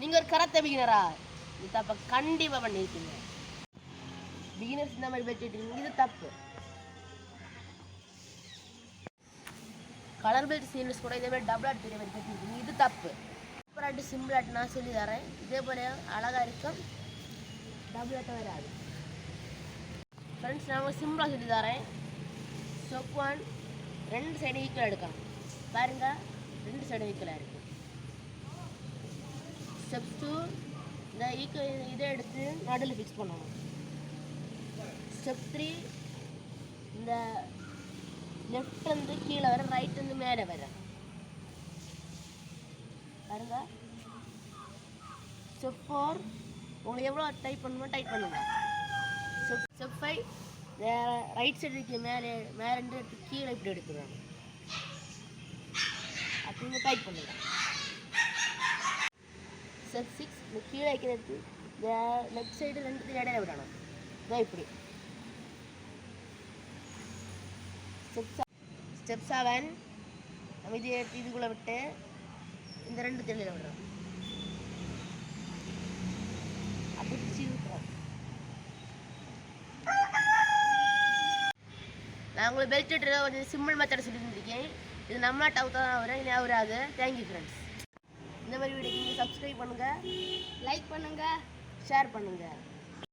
நீங்கள் ஒரு கராத்தே பிகினரா? இது தப்ப கண்டிப்பாக பண்ணியிருக்கீங்க. பிகினர்ஸ் இந்த மாதிரி வச்சுட்டு இது தப்பு. கலர் பெல்ட் சீனியர்ஸ் கூட இதே மாதிரி டபுள் ஆட் தெரிய மாதிரி கட்டிருக்கீங்க, இது தப்பு. சூப்பர் ஆட்டு சிம்பிள் ஆட்டு நான் சொல்லி தரேன். இதே போல அழகாக இருக்கும், டபுள் ஆட்டம் வராது. ஃப்ரெண்ட்ஸ் நான் சிம்பிளாக சொல்லி தரேன். ஸ்டெப் 1 2 சைடு ஈக்குவலாக எடுக்கணும். பாருங்க, 2 சைடு ஈக்குவலாக இருக்குது. ஸ்டெப் 2 இந்த இதை எடுத்து நடுவில் ஃபிக்ஸ் பண்ணணும். ஸ்டெப் 3 இந்த லெஃப்ட் வந்து கீழே வர, ரைட் வந்து மேலே வர. பாருங்க. ஸ்டெப் 4 உங்களுக்கு எவ்வளோ டைப் பண்ணணுமோ டைப் பண்ணுங்க. ஸ்டெப் 5 ரைட் சைடு இருக்கு மேலே மேலேருந்து எடுத்து கீழே இப்படி எடுத்துருவாங்க. அப்படி டைப் பண்ணுங்க. ஸ்டெப் 6 இந்த கீழே வைக்கிறது லெஃப்ட் சைடு 2 இடையில விடணும். இதான் இப்படி. ஸ்டெப் 7 நம்ம இது எடுத்து இதுக்குள்ளே விட்டு இந்த 2 தெளிவில் விடுறோம். அப்படி பிடிச்சி விட்டுறோம். நான் உங்களுக்கு பெல்ட் எடுத்து கொஞ்சம் சிம்பிள் மெத்தட் சொல்லியிருந்திருக்கேன். இது நம்ம டவுட்டாக தான் வரும், இனி அவராது. Thank you friends. இந்த மாதிரி வீடியோக்கு நீங்கள் சப்ஸ்கிரைப் பண்ணுங்கள், லைக் பண்ணுங்கள், ஷேர் பண்ணுங்கள்.